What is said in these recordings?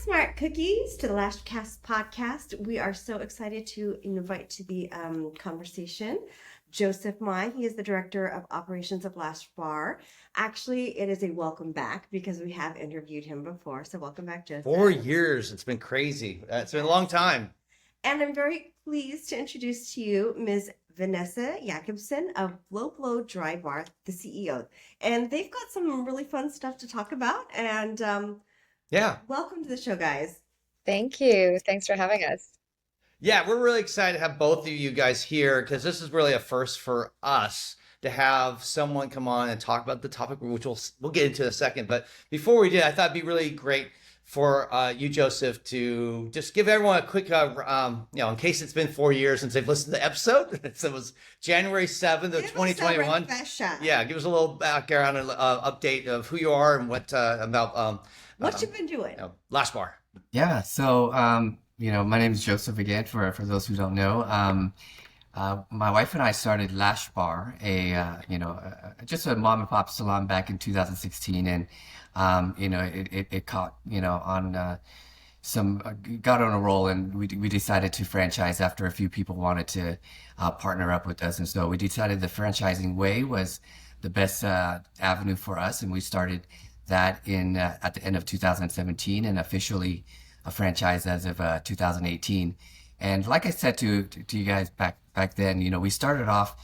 Smart Cookies to the Lashcast podcast. We are so excited to invite to the conversation Joseph Mai. He is the director of operations of Lash Bar. Actually, it is a welcome back because we have interviewed him before. So welcome back, Joseph. 4 years. It's been crazy. It's been a long time. And I'm very pleased to introduce to you Ms. Venessa Yakobson of Blo Blow Dry Bar, the CEO. And they've got some really fun stuff to talk about. And Yeah. welcome to the show, guys. Thank you. Thanks for having us. Yeah, we're really excited to have both of you guys here because this is really a first for us to have someone come on and talk about the topic, which we'll get into in a second. But before we did, I thought it'd be really great for you, Joseph, to just give everyone a quick, in case it's been 4 years since they've listened to the episode. So it was January 7th of 2021. Yeah, give us a little background and update of who you are and what about what you've been doing. Lash Bar. Yeah, so my name is Joseph again, for those who don't know. My wife and I started Lash Bar, just a mom and pop salon back in 2016, and it caught on got on a roll, and we decided to franchise after a few people wanted to partner up with us, and so we decided the franchising way was the best avenue for us, and we started that at the end of 2017 and officially a franchise as of 2018. And like I said to you guys back then, we started off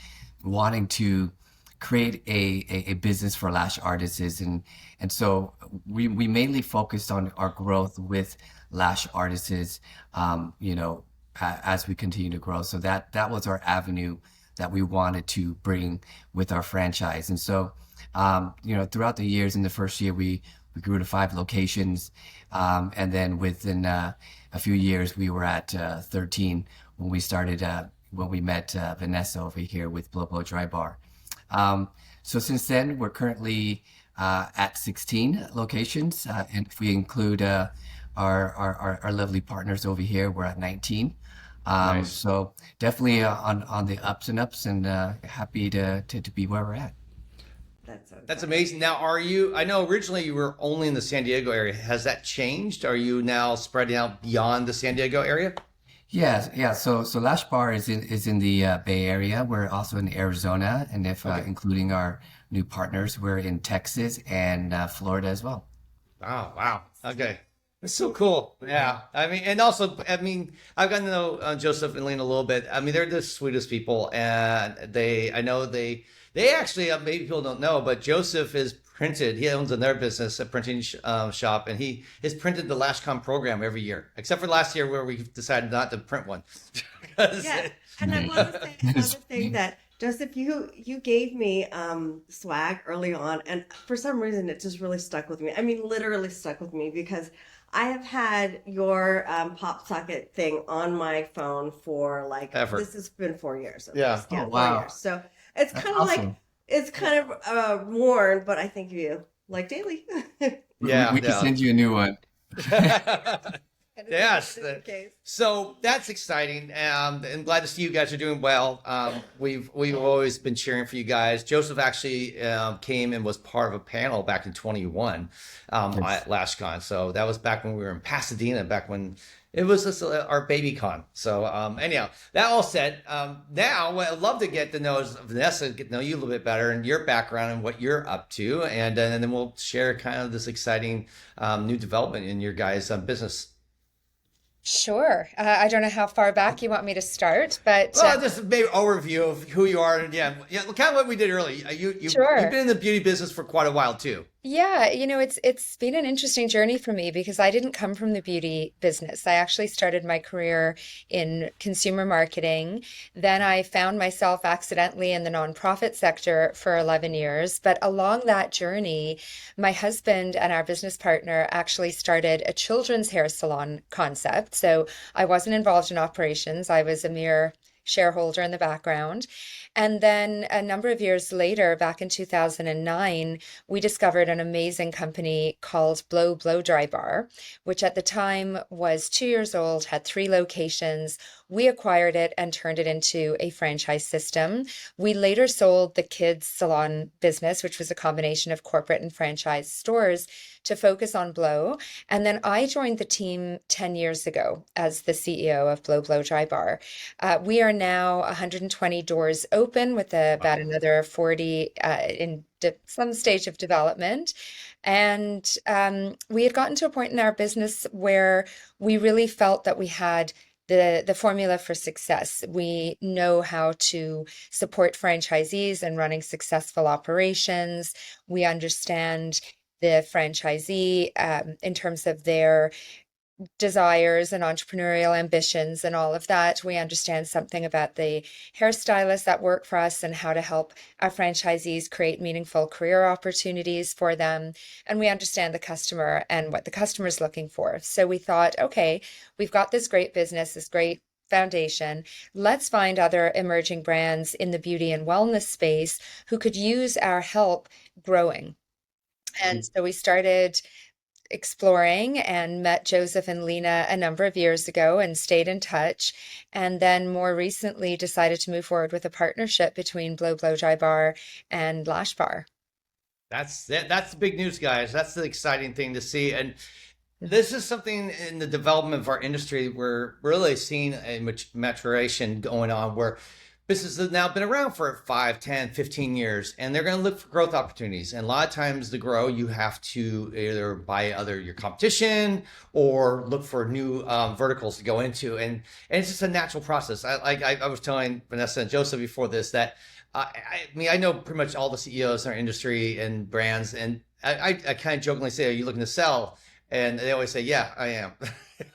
wanting to create a business for lash artists, and so we mainly focused on our growth with lash artists, as we continue to grow. So that was our avenue that we wanted to bring with our franchise. And so throughout the years, in the first year we grew to 5 locations, and then within a few years we were at 13 when we met Venessa over here with Blo Blow Dry Bar. So since then we're currently at 16 locations, and if we include our lovely partners over here, we're at 19. Nice. So definitely on the ups and ups, and happy to be where we're at. That's amazing. Now, I know originally you were only in the San Diego area. Has that changed? Are you now spreading out beyond the San Diego area? Yeah. So Lash Bar is in the Bay Area. We're also in Arizona, and including our new partners, we're in Texas and Florida as well. Wow. Okay. It's so cool. Yeah. I've gotten to know Joseph and Lena a little bit. They're the sweetest people, and they actually, maybe people don't know, but Joseph is printed. He owns in their business, a printing shop, and he has printed the LashCon program every year, except for last year where we decided not to print one. Yeah, and I want to say another thing that, Joseph, you gave me swag early on, and for some reason it just really stuck with me. Literally stuck with me because I have had your pop socket thing on my phone for this has been 4 years. Yeah. Oh, wow. 4 years. So it's kind of awesome. it's kind of worn, but I think of you like daily. Yeah. We can send you a new one. Yes. So that's exciting. And glad to see you guys are doing well. We've always been cheering for you guys. Joseph actually came and was part of a panel back in 21 at LashCon. So that was back when we were in Pasadena, back when it was just our baby con. So anyhow, that all said, now what I'd love to get to know is Venessa, get to know you a little bit better and your background and what you're up to. And then we'll share kind of this exciting new development in your guys' business. Sure. I don't know how far back you want me to start, but just a maybe overview of who you are, and kind of what we did earlier. Sure. You've been in the beauty business for quite a while too. Yeah, it's been an interesting journey for me because I didn't come from the beauty business. I actually started my career in consumer marketing. Then I found myself accidentally in the nonprofit sector for 11 years. But along that journey, my husband and our business partner actually started a children's hair salon concept. So I wasn't involved in operations. I was a mere shareholder in the background. And then a number of years later, back in 2009, we discovered an amazing company called Blo Blow Dry Bar, which at the time was 2 years old, had 3 locations, We acquired it and turned it into a franchise system. We later sold the kids salon business, which was a combination of corporate and franchise stores, to focus on Blo. And then I joined the team 10 years ago as the CEO of Blo Blow Dry Bar. We are now 120 doors open with about another 40 in some stage of development. And we had gotten to a point in our business where we really felt that we had the formula for success. We know how to support franchisees in running successful operations. We understand the franchisee in terms of their desires and entrepreneurial ambitions and all of that. We understand something about the hairstylists that work for us and how to help our franchisees create meaningful career opportunities for them. And we understand the customer and what the customer is looking for. So we thought, okay, we've got this great business, this great foundation. Let's find other emerging brands in the beauty and wellness space who could use our help growing. And so we started exploring and met Joseph and Lena a number of years ago and stayed in touch. And then more recently decided to move forward with a partnership between Blo Blow Dry Bar and Lash Bar. That's it. That's the big news, guys. That's the exciting thing to see. And this is something in the development of our industry. We're really seeing a maturation going on where businesses have now been around for 5, 10, 15 years, and they're going to look for growth opportunities. And a lot of times to grow, you have to either buy your competition or look for new verticals to go into. And it's just a natural process. I was telling Venessa and Joseph before this that I mean, I know pretty much all the CEOs in our industry and brands, and I kind of jokingly say, "Are you looking to sell?" And they always say, "Yeah, I am."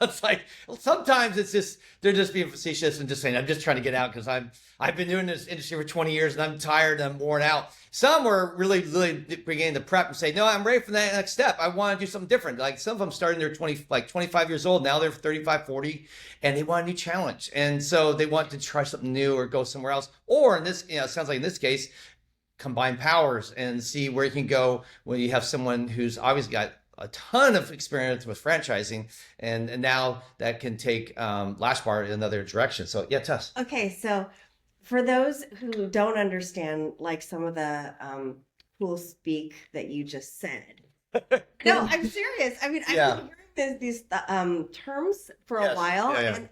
It's like sometimes it's just they're just being facetious and just saying, "I'm just trying to get out because I've been doing this industry for 20 years and I'm tired and I'm worn out." Some are really beginning to prep and say, "No, I'm ready for that next step. I want to do something different." Like some of them starting their 25 years old, now they're 35, 40, and they want a new challenge, and so they want to try something new or go somewhere else. Or in this, it sounds like in this case, combine powers and see where you can go when you have someone who's obviously got a ton of experience with franchising, and now that can take Lash Bar in another direction. So yeah, Tess. Okay, so for those who don't understand, like some of the cool speak that you just said. No, I'm serious. I mean, I've been hearing these terms for a while, and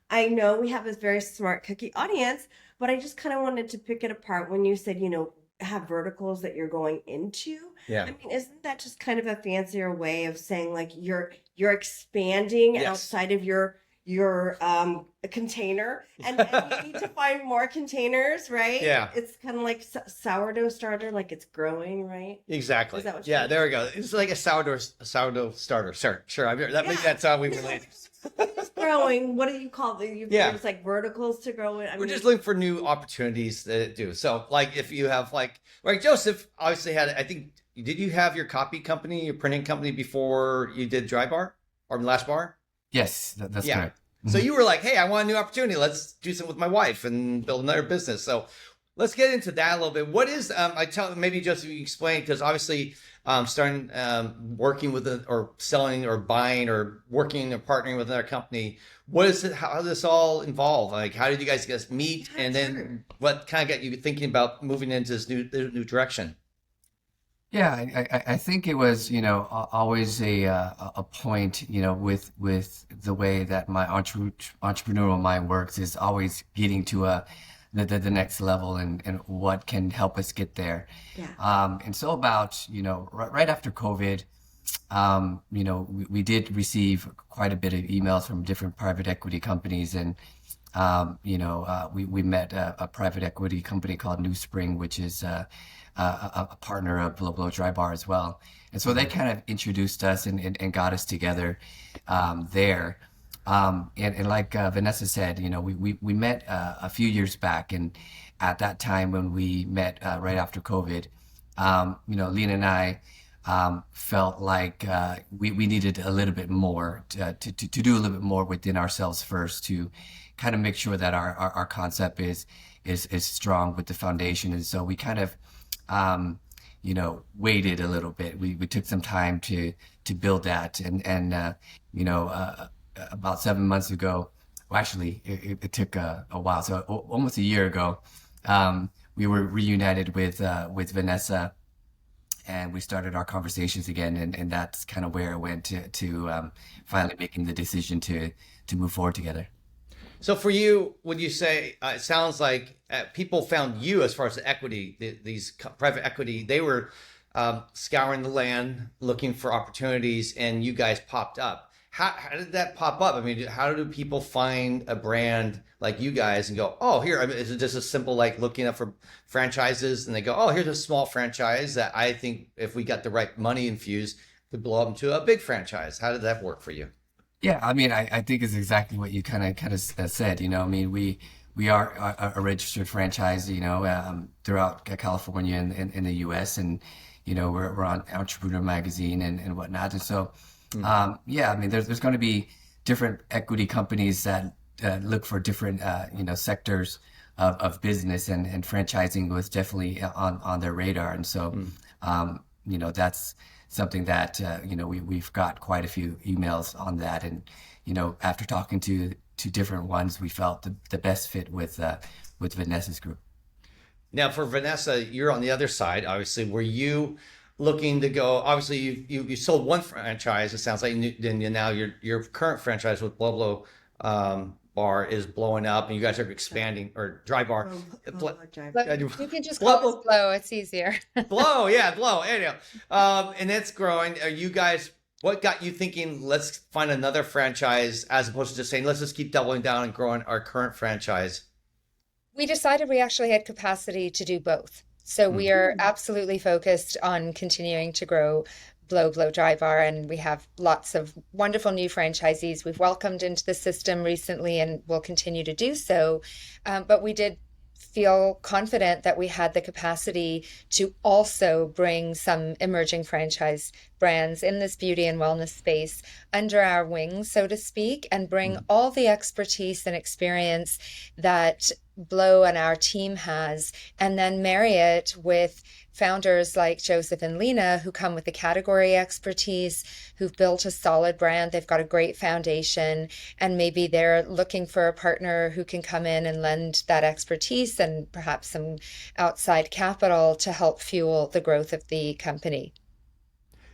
I know we have this very smart cookie audience, but I just kind of wanted to pick it apart when you said, have verticals that you're going into. Yeah. I mean, isn't that just kind of a fancier way of saying like you're expanding outside of your container and you need to find more containers, right? Yeah. It's kind of like sourdough starter, like it's growing, right? Exactly. Is that what there we go. It's like a sourdough starter. Sure. Maybe that's how we relate. It's growing. What do you call it? There's like verticals to grow in. We're just looking for new opportunities to do. So like if you have like Joseph obviously had, I think, did you have your copy company, your printing company before you did Dry Bar or Lash Bar? Yes, that's correct. So you were like, hey, I want a new opportunity. Let's do something with my wife and build another business. So let's get into that a little bit. What is, maybe Joseph, you explain, because obviously starting working with or selling or buying or working or partnering with another company, what is it, how does this all involve? Like, how did you guys meet? And then what kind of got you thinking about moving into this new direction? Yeah, I think it was, always a point, with the way that my entrepreneurial mind works is always getting to the next level and what can help us get there. Yeah. And so about, right after COVID, we did receive quite a bit of emails from different private equity companies, and we met a private equity company called New Spring, which is a partner of Blo Blow Dry Bar as well. And so they kind of introduced us and got us together there. And like Venessa said, we met a few years back, and at that time when we met right after COVID, Lena and I felt like we needed a little bit more to do a little bit more within ourselves first to kind of make sure that our concept is strong with the foundation. And so we kind of waited a little bit. We took some time to build that, and about 7 months ago, well, actually, it took a while. So almost a year ago, we were reunited with Vanessa, and we started our conversations again, and that's kind of where it went to finally making the decision to move forward together. So for you, would you say it sounds like people found you as far as the equity, these private equity, they were scouring the land looking for opportunities, and you guys popped up. How did that pop up? I mean, how do people find a brand like you guys and go, oh, here, I mean, is it just a simple like looking up for franchises and they go, oh, here's a small franchise that I think if we got the right money infused could blow up into a big franchise. How did that work for you? Yeah, I mean, I think it's exactly what you kind of said. I mean, we are a registered franchise, throughout California and in the U.S. and we're on Entrepreneur Magazine and whatnot. And so, yeah, I mean, there's going to be different equity companies that look for different sectors of business, and franchising was definitely on their radar. And so, that's something that we've got quite a few emails on that, and after talking to different ones, we felt the best fit with Vanessa's group. Now, for Vanessa, you're on the other side, obviously. Were you looking to go? Obviously, you sold one franchise. It sounds like, and now your current franchise with Blo Blow Bar is blowing up, and you guys are expanding, or Dry Bar. You can just call us Blow. It's easier. Blow, yeah, Blow. Anyhow, and it's growing. Are you guys? What got you thinking, let's find another franchise, as opposed to just saying, let's just keep doubling down and growing our current franchise? We decided we actually had capacity to do both. So we are absolutely focused on continuing to grow Blo Blow Dry Bar, and we have lots of wonderful new franchisees we've welcomed into the system recently and will continue to do so. But we did feel confident that we had the capacity to also bring some emerging franchise brands in this beauty and wellness space under our wings, so to speak, and bring all the expertise and experience that Blo and our team has, and then marry it with founders like Joseph and Lena, who come with the category expertise, who've built a solid brand. They've got a great foundation, and maybe they're looking for a partner who can come in and lend that expertise and perhaps some outside capital to help fuel the growth of the company.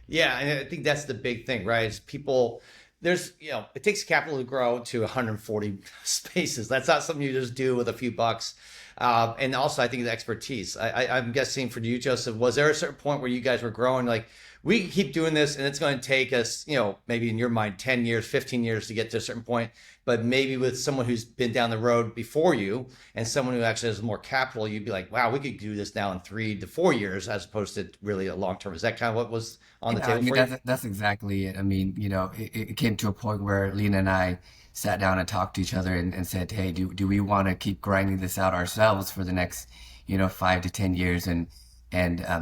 Yeah, and I think that's the big thing, right? Is people, it takes capital to grow to 140 spaces. That's not something you just do with a few bucks. And also, I think the expertise. I'm guessing for you, Joseph, was there a certain point where you guys were growing, like, we can keep doing this and it's going to take us, maybe in your mind, 10 years, 15 years to get to a certain point, but maybe with someone who's been down the road before you and someone who actually has more capital, you'd be like, wow, we could do this now in 3 to 4 years as opposed to really a long term. Is that kind of what was on the table I mean, for you? that's exactly it. I mean, it came to a point where Lena and I sat down and talked to each other and said, hey, do we want to keep grinding this out ourselves for the next, 5 to 10 years and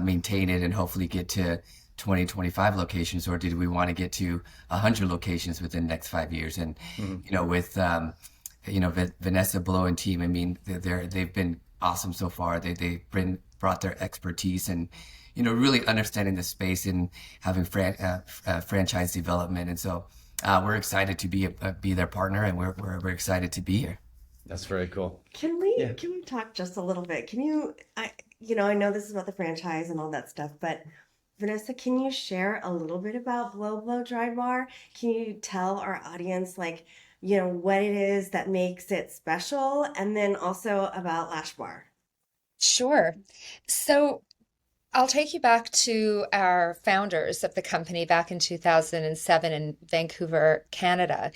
maintain it and hopefully get to 20, 25 locations, or did we want to get to 100 locations within the next 5 years? And, with, Vanessa Blo and team, I mean, they've been awesome so far. They've brought their expertise and, really understanding the space and having franchise development. And so we're excited to be their partner, and we're excited to be here. That's very cool. Can we talk just a little bit? I know this is about the franchise and all that stuff, but Vanessa, can you share a little bit about Blo Blow Dry Bar? Can you tell our audience, what it is that makes it special, and then also about Lash Bar? Sure. So I'll take you back to our founders of the company back in 2007 in Vancouver, Canada.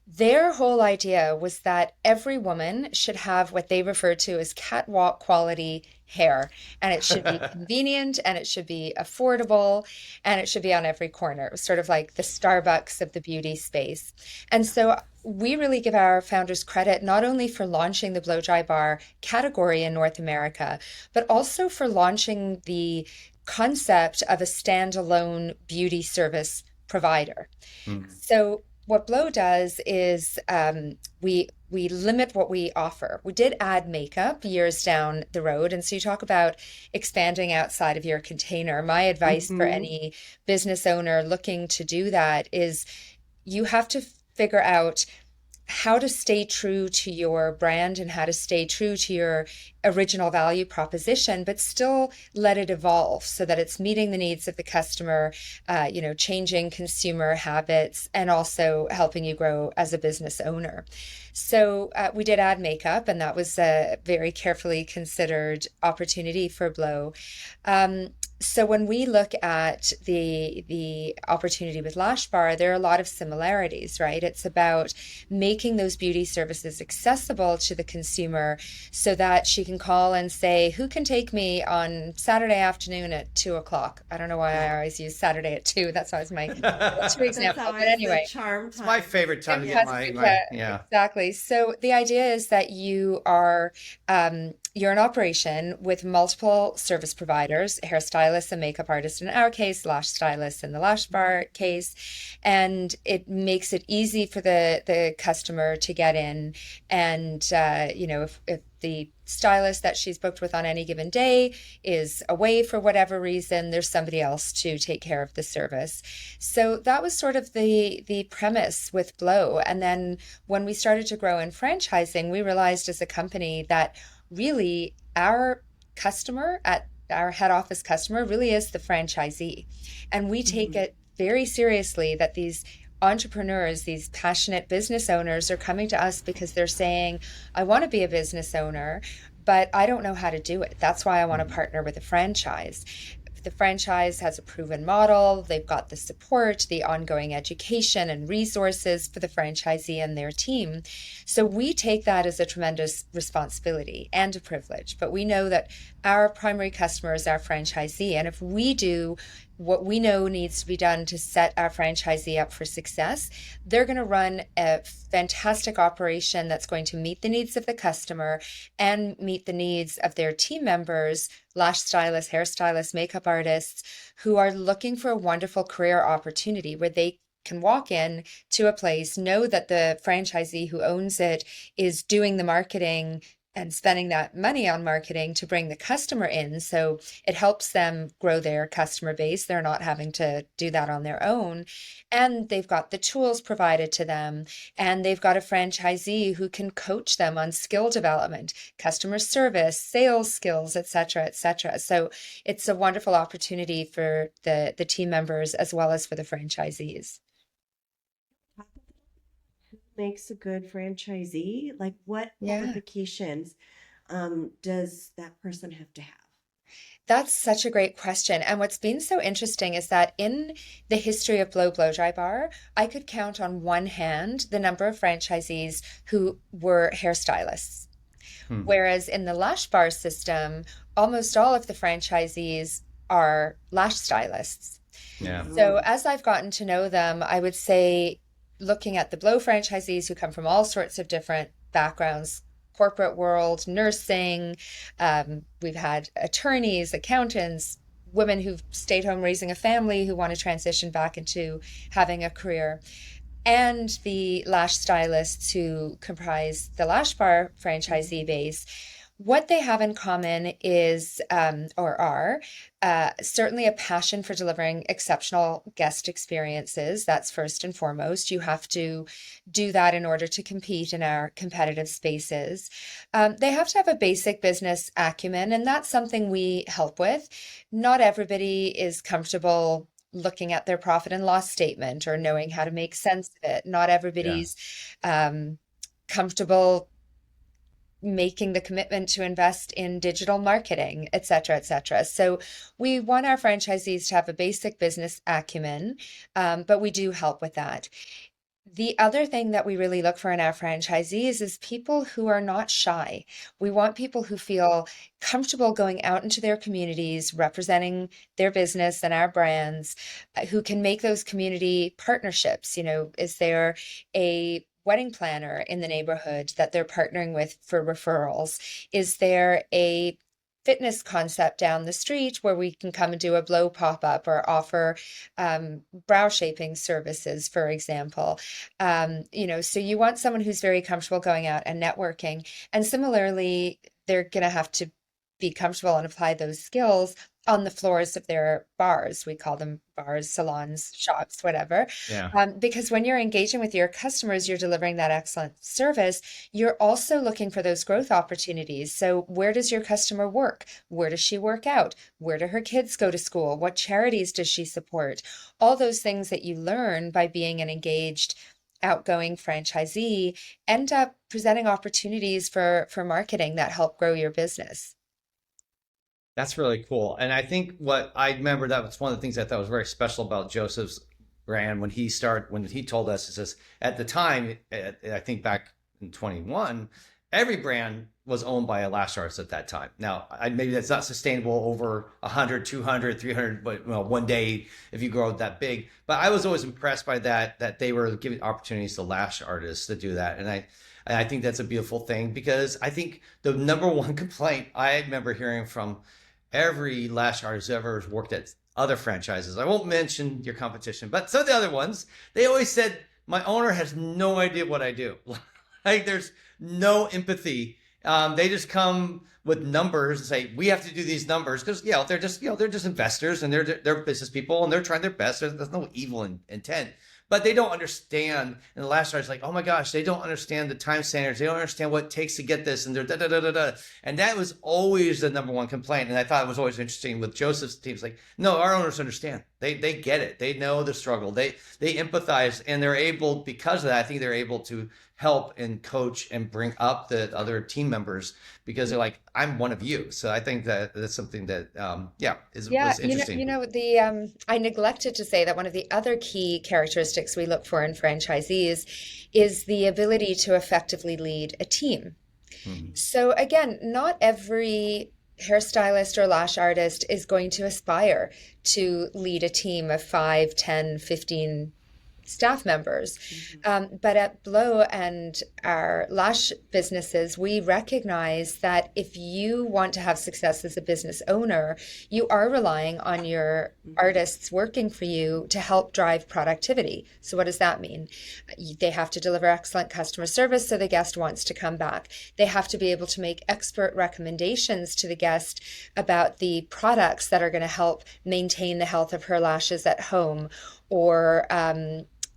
Their whole idea was that every woman should have what they refer to as catwalk quality hair, and it should be convenient, and it should be affordable, and it should be on every corner. It was sort of like the Starbucks of the beauty space. And so we really give our founders credit not only for launching the Blow Dry Bar category in North America, but also for launching the concept of a standalone beauty service provider. So what Blo does is we limit what we offer. We did add makeup years down the road. And so you talk about expanding outside of your container. My advice for any business owner looking to do that is you have to figure out how to stay true to your brand and how to stay true to your original value proposition, but still let it evolve so that it's meeting the needs of the customer, changing consumer habits, and also helping you grow as a business owner. So we did add makeup, and that was a very carefully considered opportunity for Blo. So when we look at the opportunity with Lash Bar, there are a lot of similarities, right? It's about making those beauty services accessible to the consumer so that she can call and say, who can take me on Saturday afternoon at 2 o'clock? I don't know why I always use Saturday at 2. That's always my go-to That's example. But always anyway, the charm It's my time. favorite time to because get yeah. exactly. So the idea is that you're an operation with multiple service providers, hairstylists and makeup artists in our case, lash stylists in the Lash Bar case, and it makes it easy for the customer to get in. And if the stylist that she's booked with on any given day is away for whatever reason, there's somebody else to take care of the service. So that was sort of the premise with Blo. And then when we started to grow in franchising, we realized as a company that really our customer at our head office customer really is the franchisee. And we take Mhm. it very seriously that these entrepreneurs, these passionate business owners are coming to us because they're saying, I want to be a business owner, but I don't know how to do it. That's why I want to partner with a franchise. The franchise has a proven model, they've got the support, the ongoing education and resources for the franchisee and their team. So we take that as a tremendous responsibility and a privilege, but we know that our primary customer is our franchisee. And if we do what we know needs to be done to set our franchisee up for success, they're going to run a fantastic operation that's going to meet the needs of the customer and meet the needs of their team members, lash stylists, hairstylists, makeup artists, who are looking for a wonderful career opportunity where they can walk in to a place, know that the franchisee who owns it is doing the marketing and spending that money on marketing to bring the customer in. So it helps them grow their customer base. They're not having to do that on their own. And they've got the tools provided to them. And they've got a franchisee who can coach them on skill development, customer service, sales skills, et cetera, et cetera. So it's a wonderful opportunity for the team members as well as for the franchisees. Makes a good franchisee? Like, what Yeah. qualifications does that person have to have? That's such a great question. And what's been so interesting is that in the history of Blo Blow Dry Bar, I could count on one hand the number of franchisees who were hairstylists. Hmm. Whereas in the Lash Bar system, almost all of the franchisees are lash stylists. Yeah. So as I've gotten to know them, I would say looking at the Blo franchisees who come from all sorts of different backgrounds, corporate world, nursing, we've had attorneys, accountants, women who've stayed home raising a family who want to transition back into having a career, and the lash stylists who comprise the Lash Bar franchisee base. What they have in common is, certainly a passion for delivering exceptional guest experiences. That's first and foremost. You have to do that in order to compete in our competitive spaces. They have to have a basic business acumen, and that's something we help with. Not everybody is comfortable looking at their profit and loss statement or knowing how to make sense of it. Not Yeah. everybody's comfortable making the commitment to invest in digital marketing, et cetera, et cetera. So we want our franchisees to have a basic business acumen, but we do help with that. The other thing that we really look for in our franchisees is people who are not shy. We want people who feel comfortable going out into their communities, representing their business and our brands, who can make those community partnerships. Is there a wedding planner in the neighborhood that they're partnering with for referrals? Is there a fitness concept down the street where we can come and do a Blo pop-up or offer brow shaping services, for example? So you want someone who's very comfortable going out and networking. And similarly, they're going to have to be comfortable and apply those skills on the floors of their bars. We call them bars, salons, shops, whatever. Yeah. Because when you're engaging with your customers, you're delivering that excellent service. You're also looking for those growth opportunities. So where does your customer work? Where does she work out? Where do her kids go to school? What charities does she support? All those things that you learn by being an engaged, outgoing franchisee end up presenting opportunities for marketing that help grow your business. That's really cool. And I think what I remember, that was one of the things I thought was very special about Joseph's brand when he told us, it says at the time, I think back in 21, every brand was owned by a lash artist at that time. Now, maybe that's not sustainable over 100, 200, 300, but one day if you grow that big. But I was always impressed by that they were giving opportunities to lash artists to do that. And I think that's a beautiful thing, because I think the number one complaint I remember hearing from every lash artist who ever worked at other franchises, I won't mention your competition, but some of the other ones, they always said, my owner has no idea what I do. Like, there's no empathy. They just come with numbers and say, we have to do these numbers, because they're just investors, and they're business people, and they're trying their best. There's no evil intent. But they don't understand. And the last is like, oh my gosh, they don't understand the time standards. They don't understand what it takes to get this. And they're da da da da da. And that was always the number one complaint. And I thought it was always interesting with Joseph's teams. Like, no, our owners understand. They get it. They know the struggle. They empathize, and they're able, because of that, I think they're able to help and coach and bring up the other team members, because they're like, I'm one of you. So I think that's something that, was interesting. I neglected to say that one of the other key characteristics we look for in franchisees is the ability to effectively lead a team. So again, not every hairstylist or lash artist is going to aspire to lead a team of 5, 10, 15 staff members. But at Blo and our lash businesses, we recognize that if you want to have success as a business owner, you are relying on your artists working for you to help drive productivity. So what does that mean? They have to deliver excellent customer service so the guest wants to come back. They have to be able to make expert recommendations to the guest about the products that are going to help maintain the health of her lashes at home, or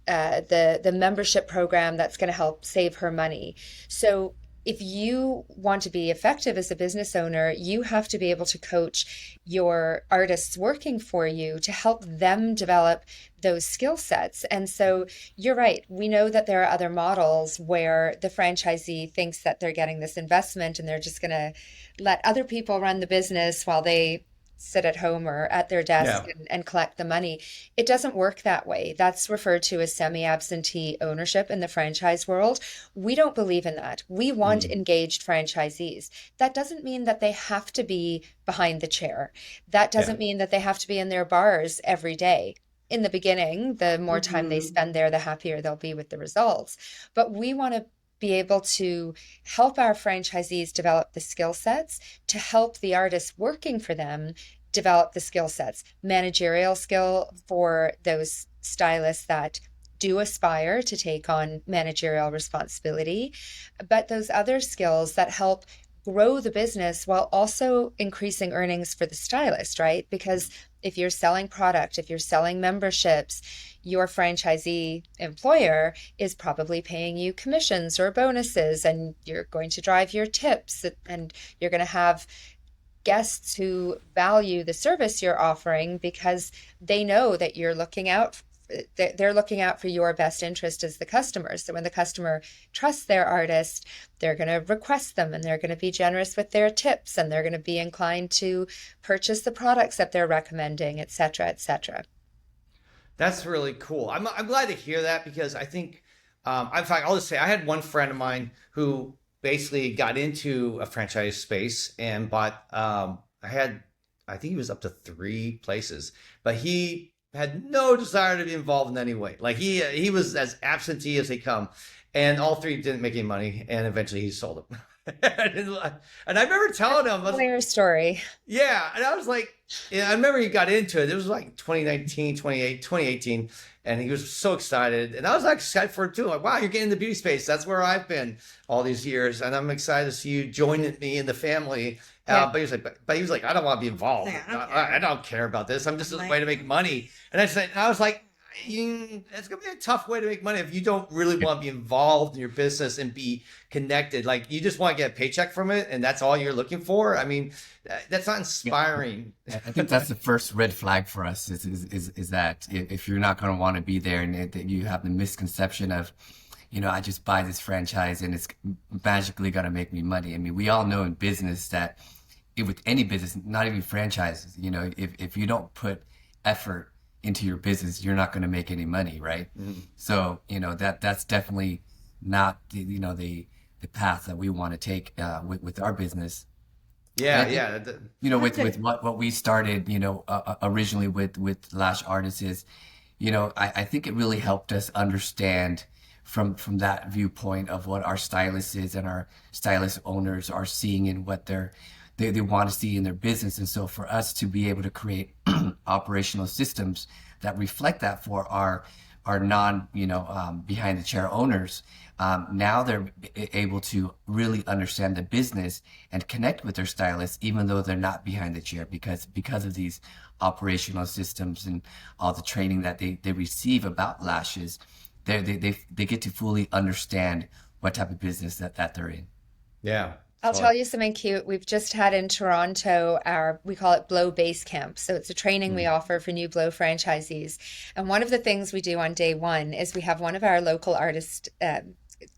the membership program that's going to help save her money. So if you want to be effective as a business owner, you have to be able to coach your artists working for you to help them develop those skill sets. And so you're right. We know that there are other models where the franchisee thinks that they're getting this investment and they're just going to let other people run the business while they sit at home or at their desk and collect the money. It doesn't work that way. That's referred to as semi-absentee ownership in the franchise world. We don't believe in that. We want engaged franchisees. That doesn't mean that they have to be behind the chair. That doesn't mean that they have to be in their bars every day. In the beginning, the more time they spend there, the happier they'll be with the results. But we want to be able to help our franchisees develop the skill sets, to help the artists working for them develop the skill sets. Managerial skill for those stylists that do aspire to take on managerial responsibility, but those other skills that help grow the business while also increasing earnings for the stylist, right? Because if you're selling product, if you're selling memberships, your franchisee employer is probably paying you commissions or bonuses, and you're going to drive your tips, and you're going to have guests who value the service you're offering because they know that they're looking out for your best interest as the customer. So when the customer trusts their artist, they're going to request them, and they're going to be generous with their tips, and they're going to be inclined to purchase the products that they're recommending, et cetera, et cetera. That's really cool. I'm glad to hear that, because I think, in fact, I'll just say I had one friend of mine who basically got into a franchise space and bought, I think he was up to 3 places, but he had no desire to be involved in any way. Like he was as absentee as they come. and all three didn't make any money, and eventually he sold them. And I remember telling him, Clear story. yeah, and I was like, yeah, I remember he got into it. It was like 2019, 2018, and he was so excited. And I was like excited for it too. Like, wow, you're getting in the beauty space. That's where I've been all these years. And I'm excited to see you joining me in the family. Yeah. But he was like, I don't want to be involved. Yeah, I don't care. I don't care about this. I'm just I'm a like- way to make money. And I was like, it's gonna be a tough way to make money if you don't really want to be involved in your business and be connected. Like you just want to get a paycheck from it, and that's all you're looking for. I mean, that's not inspiring. I think that's the first red flag for us is that if you're not going to want to be there and that you have the misconception of, I just buy this franchise and it's magically going to make me money. I mean, we all know in business that with any business, not even franchises, if you don't put effort into your business, you're not going to make any money, right? So, that's definitely not the path that we want to take with our business. Yeah, And, yeah. with what we started, originally with Lash Artists is, I think it really helped us understand from that viewpoint of what our stylists is and our stylist owners are seeing and what they want to see in their business. And so for us to be able to create operational systems that reflect that for our non, behind the chair owners, now they're able to really understand the business and connect with their stylists, even though they're not behind the chair, because of these operational systems and all the training that they receive about lashes, they get to fully understand what type of business that they're in. Yeah. I'll tell you something cute. We've just had in Toronto we call it Blow Base Camp. So it's a training we offer for new Blow franchisees. And one of the things we do on day one is we have one of our local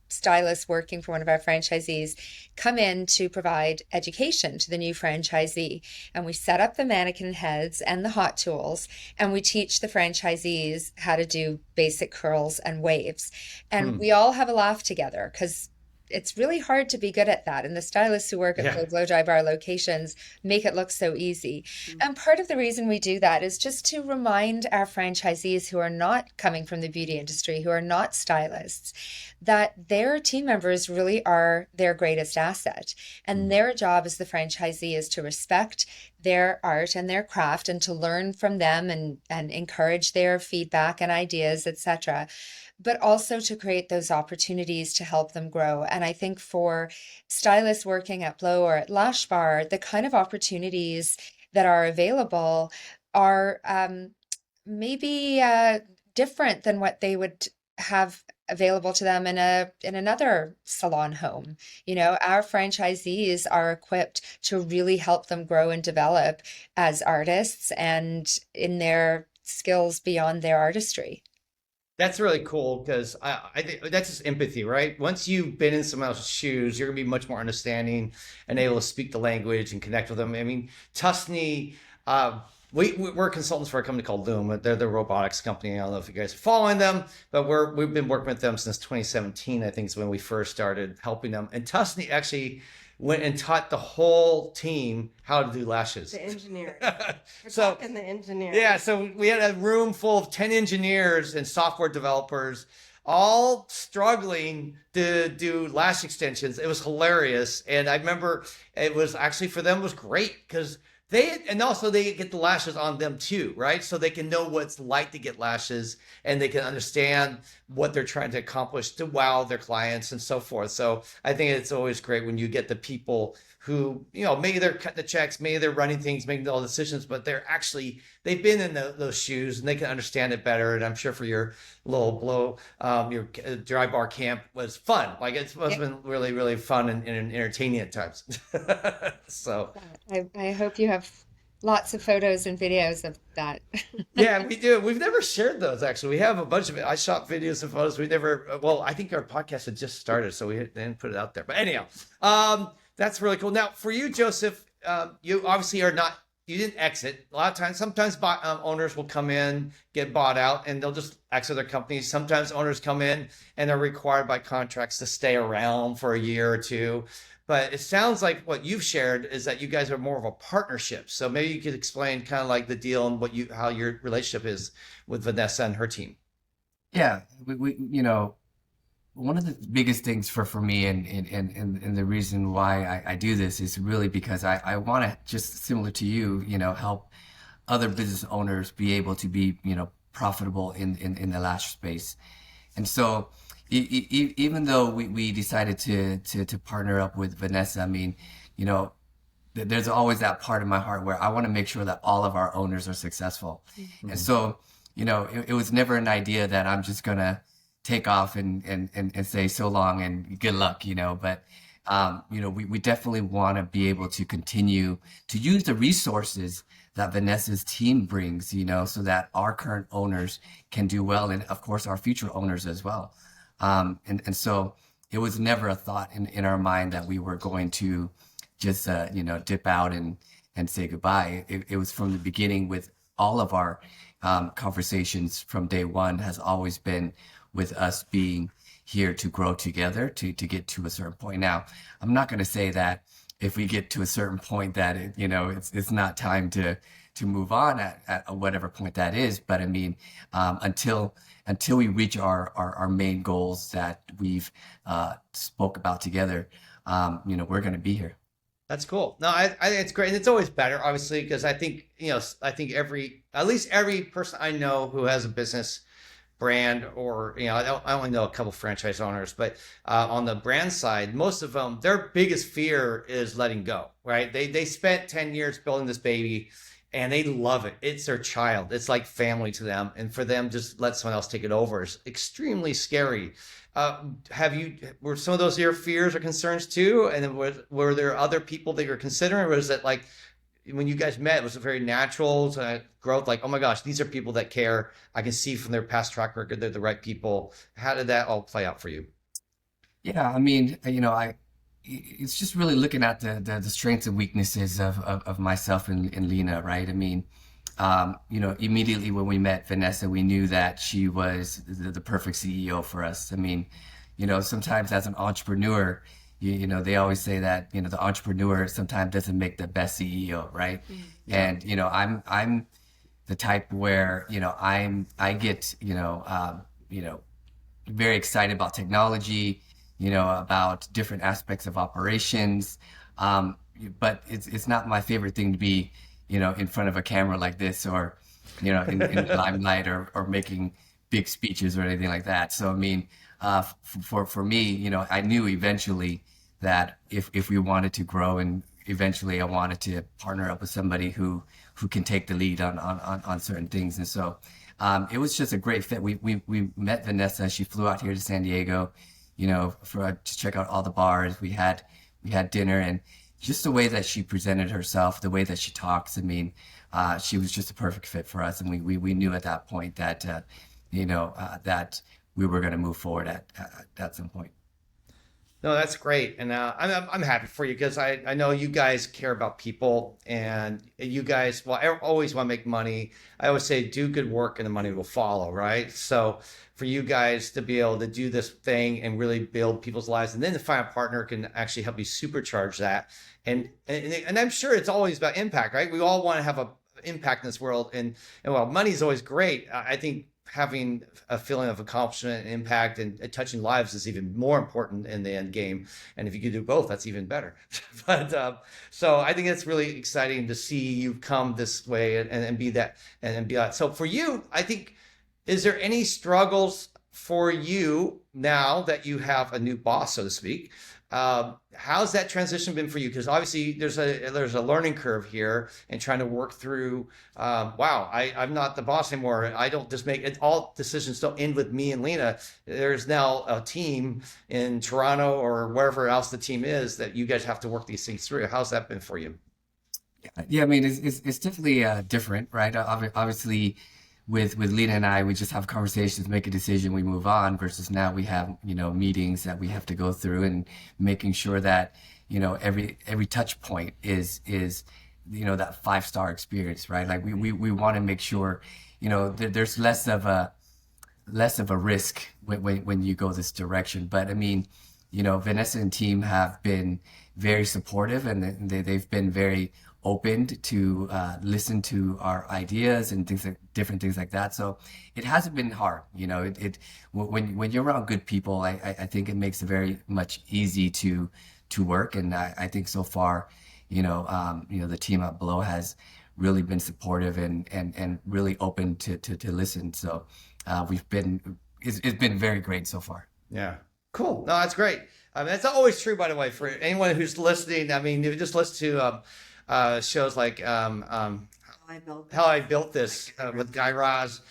stylists working for one of our franchisees come in to provide education to the new franchisee. And we set up the mannequin heads and the hot tools, and we teach the franchisees how to do basic curls and waves. And we all have a laugh together because it's really hard to be good at that. And the stylists who work at Blo Blow Dry Bar locations make it look so easy. And part of the reason we do that is just to remind our franchisees who are not coming from the beauty industry, who are not stylists, that their team members really are their greatest asset. And their job as the franchisee is to respect their art and their craft and to learn from them and encourage their feedback and ideas, etc., but also to create those opportunities to help them grow. And I think for stylists working at Blo or at Lash Bar, the kind of opportunities that are available are maybe different than what they would have available to them in another salon home. Our franchisees are equipped to really help them grow and develop as artists and in their skills beyond their artistry. That's really cool because I think that's just empathy, right? Once you've been in someone else's shoes, you're gonna be much more understanding and able to speak the language and connect with them. I mean, Tusney, we're consultants for a company called Loom. They're the robotics company. I don't know if you guys are following them, but we've been working with them since 2017. I think is when we first started helping them. And Tusney actually went and taught the whole team how to do lashes. The engineering. We're So talking the engineering. yeah, so we had a room full of 10 engineers and software developers all struggling to do lash extensions. It was hilarious. And I remember it was actually for them was great because they get the lashes on them too, right? So they can know what it's like to get lashes and they can understand what they're trying to accomplish to wow their clients and so forth. So I think it's always great when you get the people who, maybe they're cutting the checks, maybe they're running things, making all the decisions, but they've been in those shoes and they can understand it better. And I'm sure for your little your dry bar camp was fun. Like it must have been really, really fun and entertaining at times. So I hope you have lots of photos and videos of that. yeah, we do. We've never shared those actually. We have a bunch of it. I shot videos and photos. We never, I think our podcast had just started, so we didn't put it out there. But anyhow, that's really cool. Now, for you, Joseph, you obviously you didn't exit. A lot of times, sometimes owners will come in, get bought out, and they'll just exit their companies. Sometimes owners come in and they're required by contracts to stay around for a year or two. But it sounds like what you've shared is that you guys are more of a partnership. So maybe you could explain kind of like the deal and how your relationship is with Venessa and her team. Yeah, one of the biggest things for me and the reason why I do this is really because I want to, just similar to you, help other business owners be able to be, profitable in the lash space. And so even though we decided to partner up with Venessa, I mean, you know, there's always that part of my heart where I want to make sure that all of our owners are successful. And so, it was never an idea that I'm just gonna take off and say so long and good luck, but we definitely want to be able to continue to use the resources that Vanessa's team brings, so that our current owners can do well, and of course our future owners as well. And so it was never a thought in our mind that we were going to just dip out and say goodbye. It was from the beginning with all of our conversations from day one has always been with us being here to grow together to get to a certain point. Now, I'm not going to say that if we get to a certain point that it's not time to move on at whatever point that is. But I mean, until we reach our main goals that we've spoke about together, we're going to be here. That's cool. No, I think it's great. And it's always better, obviously, because I think, at least every person I know who has a business brand, or, I only know a couple franchise owners, but on the brand side, most of them, their biggest fear is letting go, right? They spent 10 years building this baby and they love it. It's their child. It's like family to them. And for them, just let someone else take it over is extremely scary. Were some of those your fears or concerns too? And then were there other people that you're considering? Or was it like when you guys met, was it very natural growth? Like, oh my gosh, these are people that care. I can see from their past track record, they're the right people. How did that all play out for you? Yeah, I mean, it's just really looking at the strengths and weaknesses of myself and Lena, right? I mean, immediately when we met Venessa, we knew that she was the perfect CEO for us. I mean, sometimes as an entrepreneur, they always say that, the entrepreneur sometimes doesn't make the best CEO, right? Mm-hmm. And, I'm the type where, I get, very excited about technology, about different aspects of operations. But it's not my favorite thing to be, in front of a camera like this, or, in the limelight, or making big speeches or anything like that. So, I mean, for me, I knew eventually that if we wanted to grow, and eventually I wanted to partner up with somebody who can take the lead on certain things. And so it was just a great fit. We met Venessa. She flew out here to San Diego, to check out all the bars. We had dinner, and just the way that she presented herself, the way that she talks. I mean, she was just a perfect fit for us. And we knew at that point that, that we were going to move forward at some point. No, that's great. And I'm happy for you, because I know you guys care about people, and you guys, always want to make money. I always say do good work and the money will follow, right? So for you guys to be able to do this thing and really build people's lives, and then to find a partner can actually help you supercharge that. And I'm sure it's always about impact, right? We all want to have an impact in this world. And while money is always great, I think having a feeling of accomplishment and impact and touching lives is even more important in the end game. And if you could do both, that's even better. But so I think it's really exciting to see you come this way and be that, and be that. So for you, I think, is there any struggles for you now that you have a new boss, so to speak? How's that transition been for you? Because obviously there's a learning curve here, and trying to work through, I'm not the boss anymore. I don't just make it, all decisions don't end with me and Lena. There's now a team in Toronto or wherever else the team is that you guys have to work these things through. How's that been for you? Yeah, I mean, it's definitely different, right? Obviously, with Lena and I, we just have conversations, make a decision, we move on, versus now we have, meetings that we have to go through, and making sure that, every touch point is, that 5-star experience, right? Like we want to make sure, there's less of a risk when you go this direction. But I mean, Vanessa and team have been very supportive, and they've been very opened to listen to our ideas and different things like that. So it hasn't been hard. When you're around good people, I think it makes it very much easy to work. And I think so far, the team at Blo has really been supportive and really open to listen. So it's been very great so far. Yeah. Cool. No, that's great. That's always true, by the way, for anyone who's listening. I mean, if you just listen to shows like How I Built This with Guy Raz.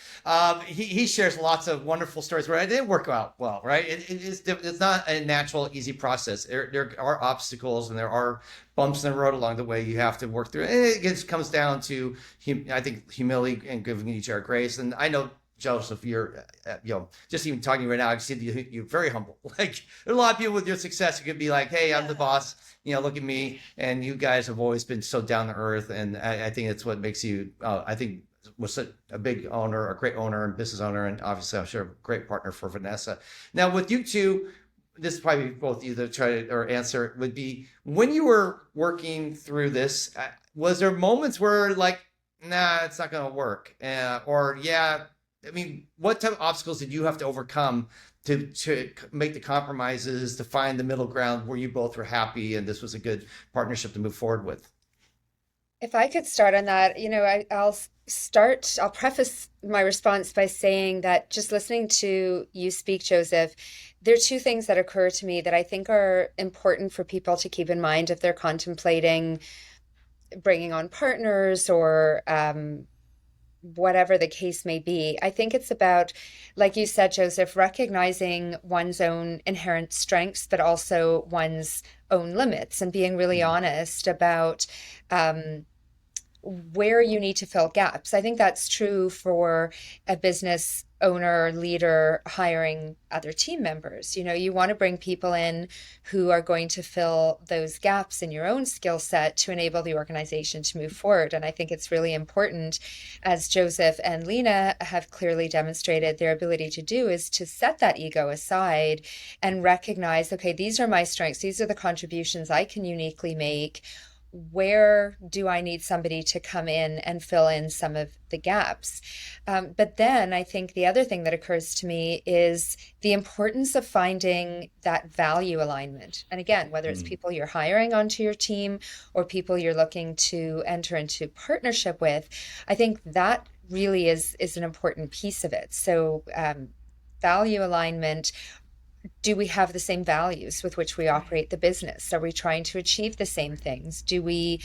He shares lots of wonderful stories where it didn't work out well, right? It's not a natural, easy process. There are obstacles and there are bumps in the road along the way you have to work through. And it just comes down to, I think, humility and giving each other grace. And I know, Joseph, you're, just even talking right now, I see you're very humble. Like, there are a lot of people with your success who could be like, hey, I'm the boss, look at me. And you guys have always been so down to earth. And I think it's what makes you, I think, was a big owner, a great owner and business owner. And obviously, I'm sure a great partner for Venessa. Now, with you two, this is probably both you to try to or answer, would be when you were working through this, was there moments where like, nah, it's not going to work? Or, yeah, I mean, what type of obstacles did you have to overcome to make the compromises, to find the middle ground where you both were happy and this was a good partnership to move forward with? If I could start on that, I'll preface my response by saying that just listening to you speak, Joseph, there are two things that occur to me that I think are important for people to keep in mind if they're contemplating bringing on partners or whatever the case may be. I think it's about, like you said, Joseph, recognizing one's own inherent strengths, but also one's own limits and being really honest about where you need to fill gaps. I think that's true for a business owner, leader hiring other team members. You want to bring people in who are going to fill those gaps in your own skill set to enable the organization to move forward. And I think it's really important, as Joseph and Lena have clearly demonstrated their ability to do, is to set that ego aside and recognize, okay, these are my strengths. These are the contributions I can uniquely make. Where do I need somebody to come in and fill in some of the gaps? But then I think the other thing that occurs to me is the importance of finding that value alignment. And again, whether it's people you're hiring onto your team or people you're looking to enter into partnership with, I think that really is an important piece of it. So value alignment. Do we have the same values with which we operate the business? Are we trying to achieve the same things? Do we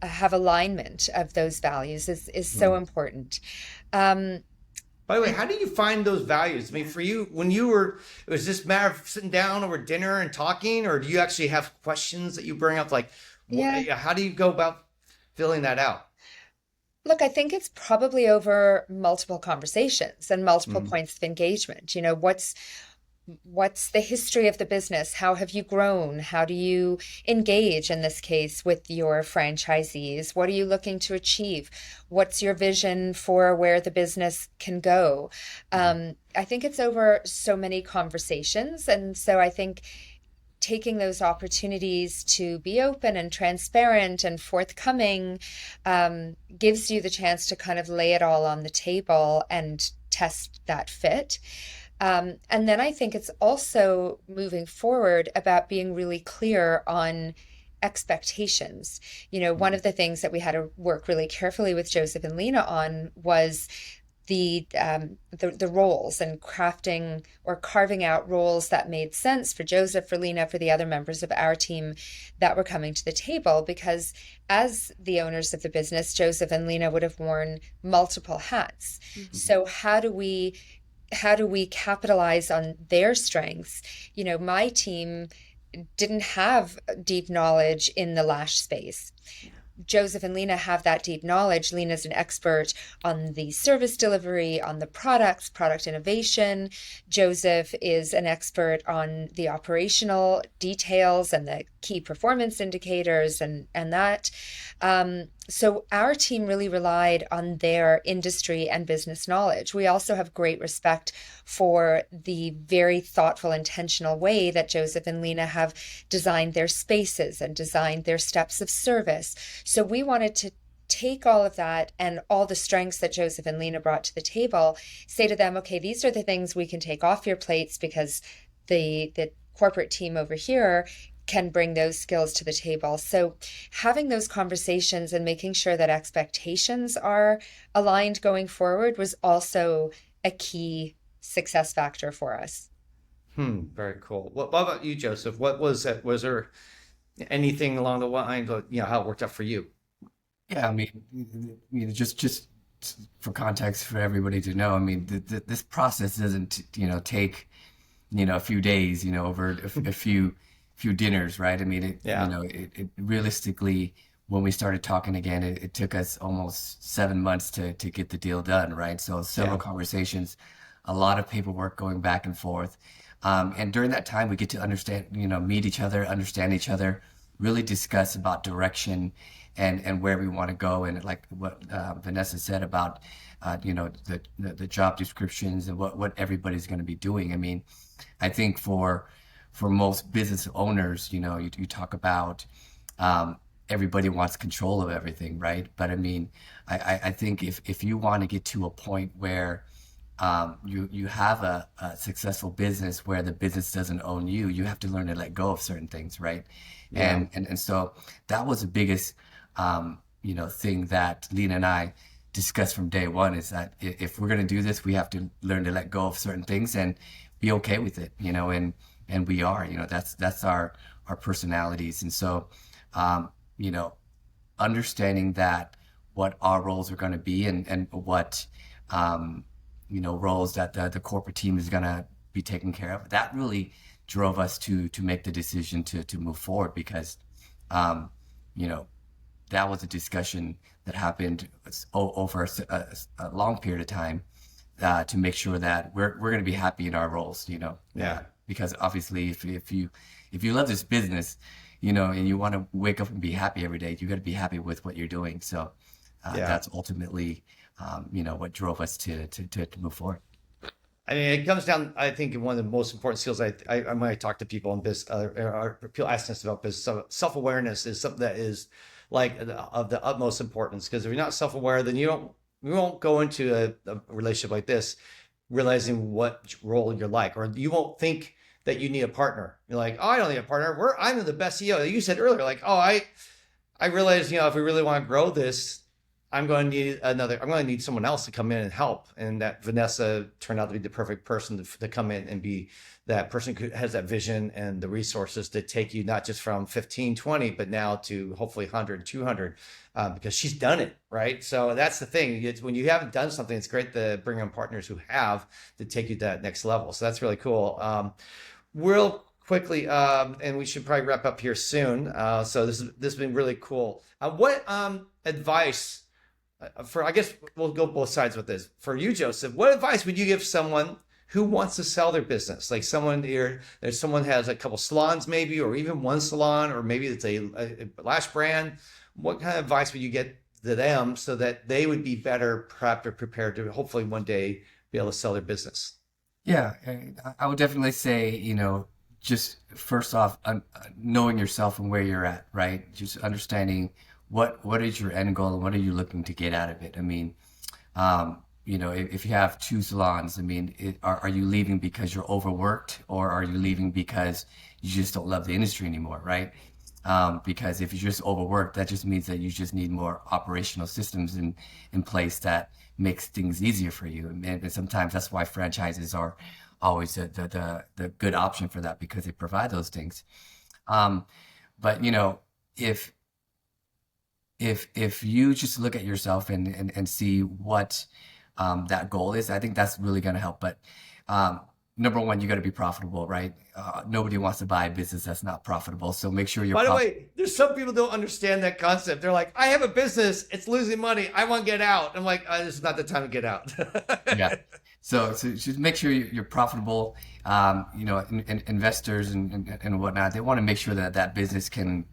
have alignment of those values is so important. By the way, how do you find those values? I mean, for you, was this a matter of sitting down over dinner and talking, or do you actually have questions that you bring up? Like, how do you go about filling that out? Look, I think it's probably over multiple conversations and multiple points of engagement. What's the history of the business? How have you grown? How do you engage, in this case, with your franchisees? What are you looking to achieve? What's your vision for where the business can go? I think it's over so many conversations. And so I think taking those opportunities to be open and transparent and forthcoming gives you the chance to kind of lay it all on the table and test that fit. And then I think it's also moving forward about being really clear on expectations. One of the things that we had to work really carefully with Joseph and Lena on was the roles and crafting or carving out roles that made sense for Joseph, for Lena, for the other members of our team that were coming to the table. Because as the owners of the business, Joseph and Lena would have worn multiple hats. So how do we capitalize on their strengths? My team didn't have deep knowledge in the lash space. Joseph and Lena have that deep knowledge. Lena's an expert on the service delivery, on the products, product innovation. Joseph is an expert on the operational details and the key performance indicators and that. so our team really relied on their industry and business knowledge. We also have great respect for the very thoughtful, intentional way that Joseph and Lena have designed their spaces and designed their steps of service. So we wanted to take all of that and all the strengths that Joseph and Lena brought to the table, say to them, okay, these are the things we can take off your plates because the corporate team over here can bring those skills to the table. So having those conversations and making sure that expectations are aligned going forward was also a key success factor for us. Very cool. What about you, Joseph? What was that? Was there anything along the lines of, how it worked out for you? Yeah, I mean, just for context for everybody to know, I mean, this process doesn't, take, a few days, over a few dinners, right? I mean, Yeah. it realistically, when we started talking again, it took us almost 7 months to get the deal done, right? So several Yeah. conversations, a lot of paperwork going back and forth. And during that time, we get to understand, meet each other, understand each other, really discuss about direction and where we want to go. And like what Vanessa said about, the job descriptions and what everybody's going to be doing. I mean, I think for most business owners, you talk about everybody wants control of everything, right? But I mean, I think if you want to get to a point where you have a successful business where the business doesn't own you, you have to learn to let go of certain things, right? Yeah. And so that was the biggest thing that Lena and I discussed from day one, is that if we're going to do this, we have to learn to let go of certain things and be okay with it, and we are, that's our personalities. And so, understanding that what our roles are going to be and what, roles that the corporate team is going to be taking care of, that really drove us to make the decision to move forward, because, that was a discussion that happened over a long period of time, to make sure that we're going to be happy in our roles, Yeah. because obviously if you love this business, and you want to wake up and be happy every day, you got to be happy with what you're doing. So Yeah. that's ultimately, what drove us to move forward. I mean, it comes down, I think, one of the most important skills when I talk to people in business, or people asking us about business, so self-awareness is something that is like of the utmost importance. Because if you're not self-aware, then you won't go into a relationship like this realizing what role you're like, or you won't think that you need a partner. You're like, oh, I don't need a partner. I'm the best CEO. You said earlier, like, oh, I realize, if we really want to grow this, I'm going to need someone else to come in and help. And that Venessa turned out to be the perfect person to come in and be that person who has that vision and the resources to take you not just from 15, 20, but now to hopefully 100, 200, because she's done it, right? So that's the thing. It's when you haven't done something, it's great to bring on partners who have to take you to that next level. So that's really cool. Real quickly, and we should probably wrap up here soon. So this has been really cool. What advice I guess we'll go both sides with this. For you, Joseph, what advice would you give someone who wants to sell their business? Like someone has a couple salons maybe, or even one salon, or maybe it's a lash brand. What kind of advice would you get to them so that they would be better prepared to hopefully one day be able to sell their business? Yeah, I would definitely say, just first off, knowing yourself and where you're at, right? Just understanding what is your end goal and what are you looking to get out of it? I mean, if you have two salons, I mean, are you leaving because you're overworked, or are you leaving because you just don't love the industry anymore, right? Because if you're just overworked, that just means that you just need more operational systems in place that makes things easier for you. And sometimes that's why franchises are always the good option for that, because they provide those things. But if you just look at yourself and see what that goal is, I think that's really going to help. But number one, you got to be profitable, right? Nobody wants to buy a business that's not profitable. So make sure you're By the way, there's some people don't understand that concept. They're like, I have a business, it's losing money, I want to get out. I'm like, this is not the time to get out. Yeah. So just make sure you're profitable. Investors and whatnot, they want to make sure that that business can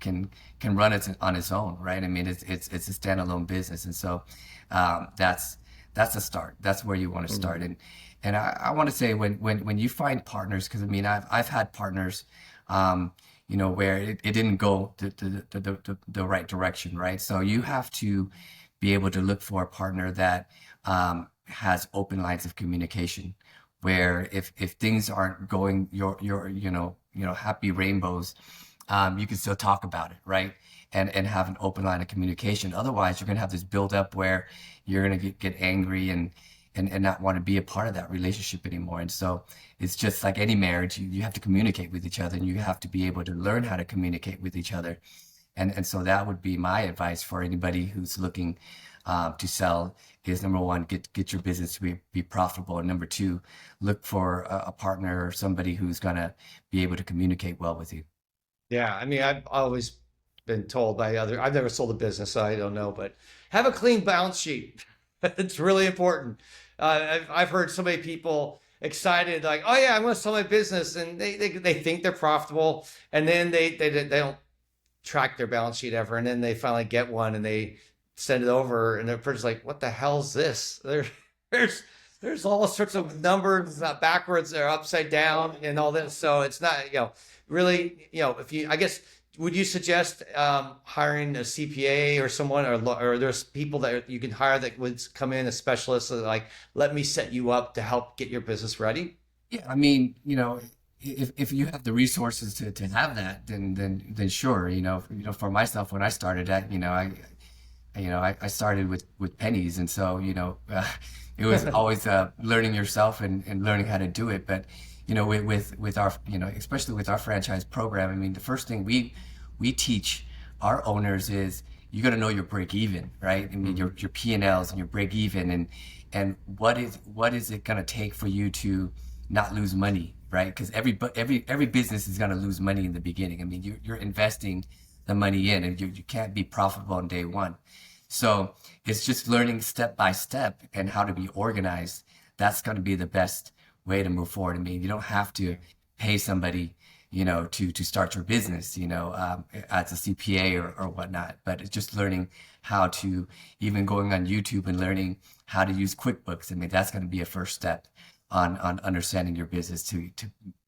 run on its own, right? I mean, it's a standalone business, and so that's a start. That's where you want to start. And I want to say when you find partners, because I mean, I've had partners, where it didn't go the right direction, right? So you have to be able to look for a partner that has open lines of communication, where if things aren't going your happy rainbows, you can still talk about it, right? And have an open line of communication. Otherwise, you're gonna have this build up where you're gonna get angry and not want to be a part of that relationship anymore. And so it's just like any marriage, you have to communicate with each other, and you have to be able to learn how to communicate with each other. And so that would be my advice for anybody who's looking to sell is number one, get your business to be profitable. And number two, look for a partner or somebody who's gonna be able to communicate well with you. Yeah, I mean, I've always been told by I've never sold a business, so I don't know, but have a clean balance sheet. It's really important. I've heard so many people excited, like, oh yeah, I'm going to sell my business, and they think they're profitable, and then they don't track their balance sheet ever, and then they finally get one and they send it over, and the person's like, what the hell's this? There's all sorts of numbers backwards or upside down and all this. So it's not, really, if you, I guess, would you suggest hiring a CPA or someone, or there's people that you can hire that would come in, a specialist, like, let me set you up to help get your business ready? Yeah, I mean, if you have the resources to have that, then sure. For myself, when I started that, I started with pennies, and so it was always learning yourself and learning how to do it. But with our especially with our franchise program, I mean, the first thing we teach our owners is you got to know your break even, right? I mean, your P&Ls and your break even, and what is it going to take for you to not lose money, right? Because every business is going to lose money in the beginning. I mean, you're investing the money in, and you can't be profitable on day one. So it's just learning step by step and how to be organized. That's going to be the best way to move forward. I mean, you don't have to pay somebody, to start your business, as a CPA or whatnot. But it's just learning how to, even going on YouTube and learning how to use QuickBooks. I mean, that's going to be a first step on understanding your business to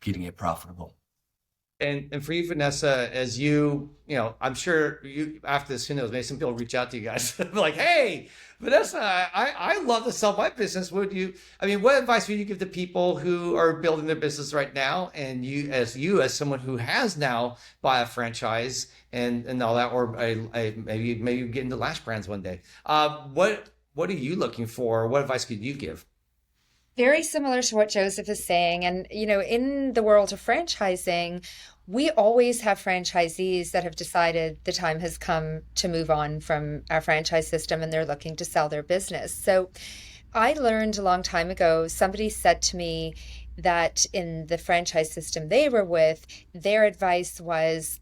getting it profitable. And for you, Venessa, as I'm sure you, after this, who knows, maybe some people reach out to you guys like, hey, Venessa, I love to sell my business. What advice would you give to people who are building their business right now? And you as someone who has now bought a franchise and all that, or maybe get into lash brands one day. What are you looking for? What advice could you give? Very similar to what Joseph is saying. And, in the world of franchising, we always have franchisees that have decided the time has come to move on from our franchise system and they're looking to sell their business. So I learned a long time ago, somebody said to me that in the franchise system they were with, their advice was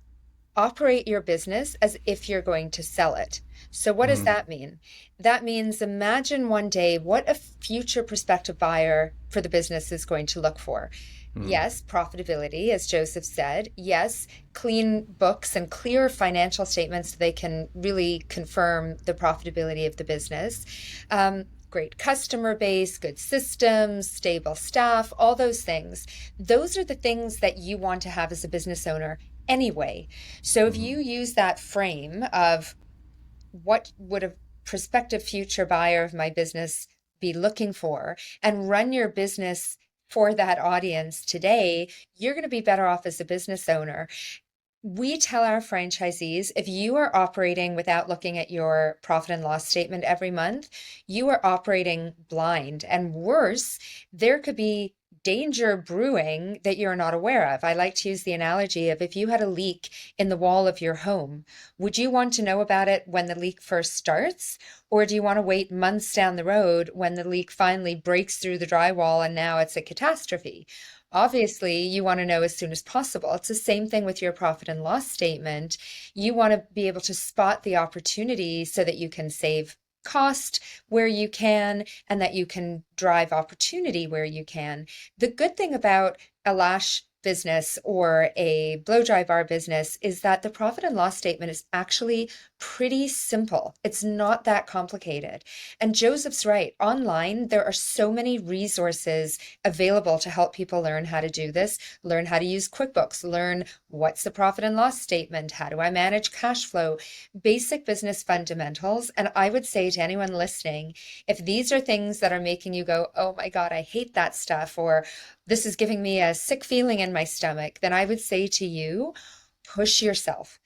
operate your business as if you're going to sell it. So what does that mean? That means imagine one day what a future prospective buyer for the business is going to look for. Yes, profitability, as Joseph said. Yes, clean books and clear financial statements so they can really confirm the profitability of the business. Great customer base, good systems, stable staff, all those things. Those are the things that you want to have as a business owner anyway. So if you use that frame of what would a prospective future buyer of my business be looking for, and run your business for that audience today, you're going to be better off as a business owner. We tell our franchisees, if you are operating without looking at your profit and loss statement every month, you are operating blind. And worse, there could be danger brewing that you're not aware of. I like to use the analogy of if you had a leak in the wall of your home, would you want to know about it when the leak first starts? Or do you want to wait months down the road when the leak finally breaks through the drywall and now it's a catastrophe? Obviously, you want to know as soon as possible. It's the same thing with your profit and loss statement. You want to be able to spot the opportunity so that you can save cost where you can, and that you can drive opportunity where you can. The good thing about a lash business or a blow dry bar business is that the profit and loss statement is actually pretty simple. It's not that complicated. And Joseph's right. Online, there are so many resources available to help people learn how to do this, learn how to use QuickBooks, learn what's the profit and loss statement, how do I manage cash flow, basic business fundamentals. And I would say to anyone listening, if these are things that are making you go, oh my God, I hate that stuff, or this is giving me a sick feeling in my stomach, then I would say to you, push yourself.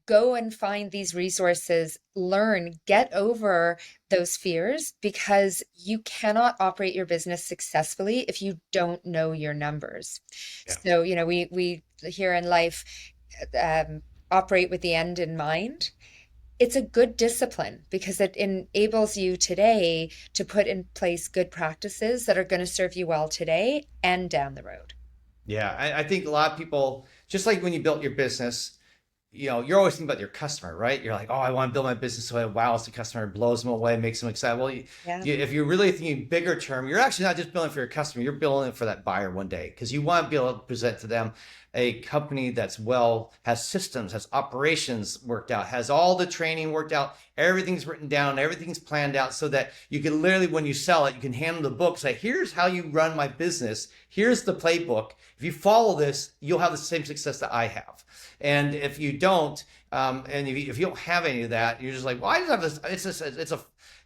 Go and find these resources, learn, get over those fears, because you cannot operate your business successfully if you don't know your numbers. Yeah. So, we here in life operate with the end in mind. It's a good discipline because it enables you today to put in place good practices that are going to serve you well today and down the road. Yeah, I think a lot of people, just like when you built your business, you're always thinking about your customer, right? You're like, oh, I want to build my business so it wows the customer, blows them away, makes them excited. Well, if you're really thinking bigger term, you're actually not just building for your customer, you're building it for that buyer one day, because you want to be able to present to them a company that's has systems, has operations worked out, has all the training worked out, everything's written down, everything's planned out, so that you can literally, when you sell it, you can hand them the book, say, here's how you run my business. Here's the playbook. If you follow this, you'll have the same success that I have. And if you don't, and if you don't have any of that, you're just like, well, I just have this.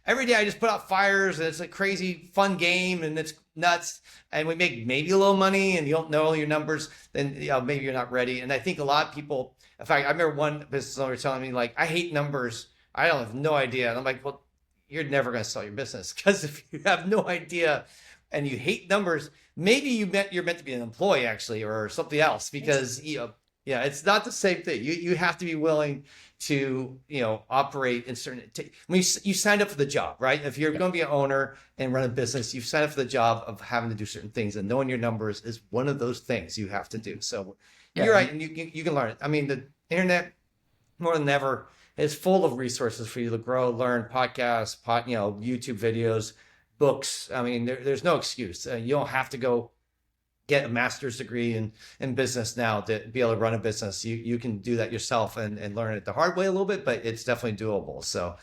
Every day I just put out fires, and it's a crazy fun game, and it's nuts, and we make maybe a little money, and you don't know your numbers, then maybe you're not ready. And I think a lot of people, in fact, I remember one business owner telling me, like, I hate numbers. I don't have no idea. And I'm like, well, you're never going to sell your business, because if you have no idea and you hate numbers, maybe you're meant to be an employee actually, or something else, because it's not the same thing. You have to be willing to operate in certain. When you signed up for the job, right? If you're going to be an owner and run a business, you've signed up for the job of having to do certain things, and knowing your numbers is one of those things you have to do. So you're right, and you can learn it. I mean, the internet more than ever is full of resources for you to grow, learn, podcasts, YouTube videos, books. I mean, there's no excuse. You don't have to go get a master's degree in business now to be able to run a business. You can do that yourself and learn it the hard way a little bit, but it's definitely doable. So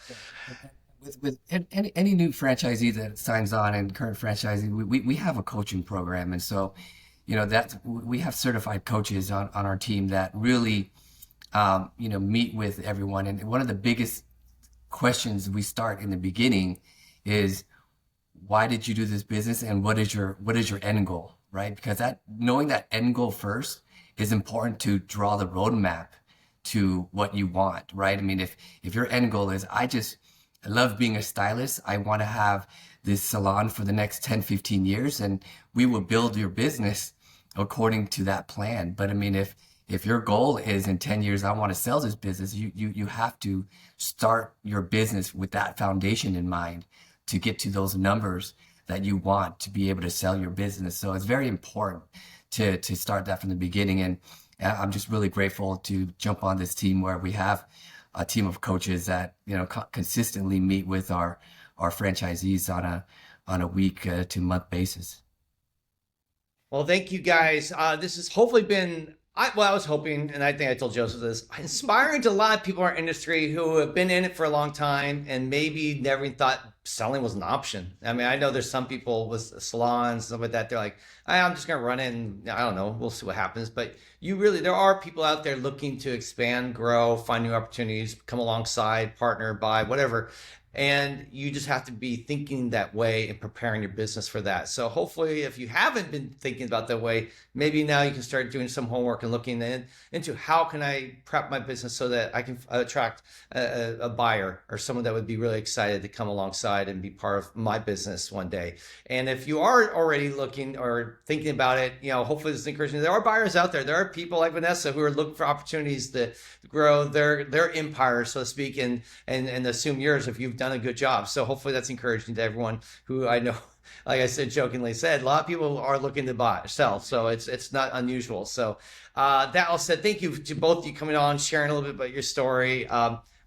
with any new franchisee that signs on, and current franchisee, we have a coaching program. And so, that we have certified coaches on our team that really, meet with everyone. And one of the biggest questions we start in the beginning is, why did you do this business, and what is your end goal? Right? Because knowing that end goal first is important to draw the roadmap to what you want, right? I mean, if your end goal is, I love being a stylist, I want to have this salon for the next 10, 15 years, and we will build your business according to that plan. But I mean, if your goal is, in 10 years, I want to sell this business, you have to start your business with that foundation in mind to get to those numbers that you want to be able to sell your business. So it's very important to start that from the beginning. And I'm just really grateful to jump on this team where we have a team of coaches that, consistently meet with our franchisees on a week to month basis. Well, thank you guys. This has hopefully been, I was hoping, and I think I told Joseph this, inspiring to a lot of people in our industry who have been in it for a long time and maybe never even thought selling was an option. I mean, I know there's some people with salons, stuff like that. They're like, I'm just going to run in. I don't know. We'll see what happens. But there are people out there looking to expand, grow, find new opportunities, come alongside, partner, buy, whatever. And you just have to be thinking that way and preparing your business for that. So hopefully, if you haven't been thinking about that way, maybe now you can start doing some homework and looking into how can I prep my business so that I can attract a buyer or someone that would be really excited to come alongside and be part of my business one day. And if you are already looking or thinking about it, hopefully this is encouraging. There are buyers out there. There are people like Venessa who are looking for opportunities to grow their empire, so to speak, and assume yours if you've done a good job. So hopefully that's encouraging to everyone who I know, like I said, jokingly said, a lot of people are looking to sell. So it's not unusual. So that all said, thank you to both of you coming on, sharing a little bit about your story.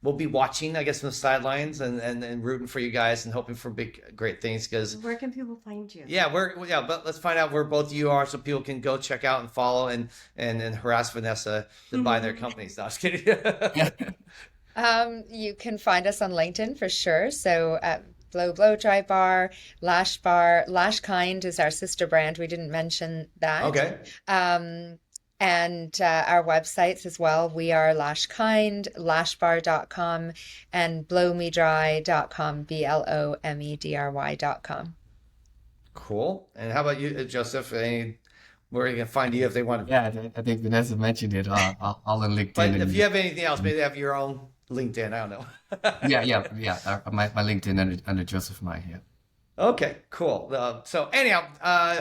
we'll be watching, I guess, from the sidelines and rooting for you guys and hoping for great things. Because Where can people find you? yeah, but let's find out where both of you are so people can go check out and follow and harass Venessa to buy their companies. No, I was kidding. You can find us on LinkedIn for sure. So Blo Blow Dry Bar, Lash Bar, Lash Kind is our sister brand. We didn't mention that. Okay. And our websites as well. We are Lash Kind, lashbar.com, and blowmedry.com, blomedry.com. Cool. And how about you, Joseph? Where are you gonna find you if they want to? Yeah, I think Vanessa mentioned it all on LinkedIn. But if you have anything else, maybe they have your own LinkedIn. I don't know. Yeah. My LinkedIn under Joseph Mai. Yeah. Okay, cool. So anyhow,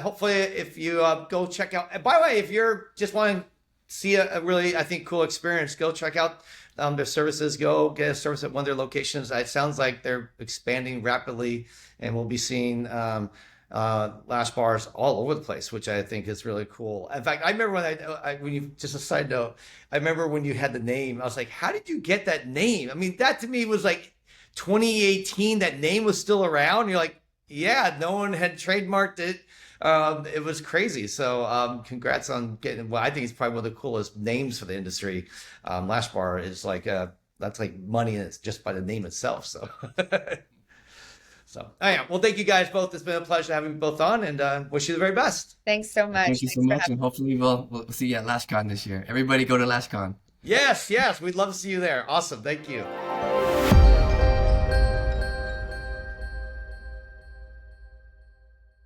hopefully if you go check out, and by the way, if you're just want to see a really, I think, cool experience, go check out their services. Go get a service at one of their locations. It sounds like they're expanding rapidly, and we'll be seeing Lash Bars all over the place, which I think is really cool. In fact, I remember when you, just a side note, I remember when you had the name, I was like, how did you get that name? I mean, that to me was like 2018, that name was still around. You're like, yeah, no one had trademarked it. It was crazy. So congrats on getting, well, I think it's probably one of the coolest names for the industry. Lash Bar is like, that's like money, and it's just by the name itself. So So, yeah. Well, thank you guys both. It's been a pleasure having you both on, and wish you the very best. Thanks so much. Thank you so much, and hopefully we'll see you at LashCon this year. Everybody go to LashCon. Yes, we'd love to see you there. Awesome. Thank you.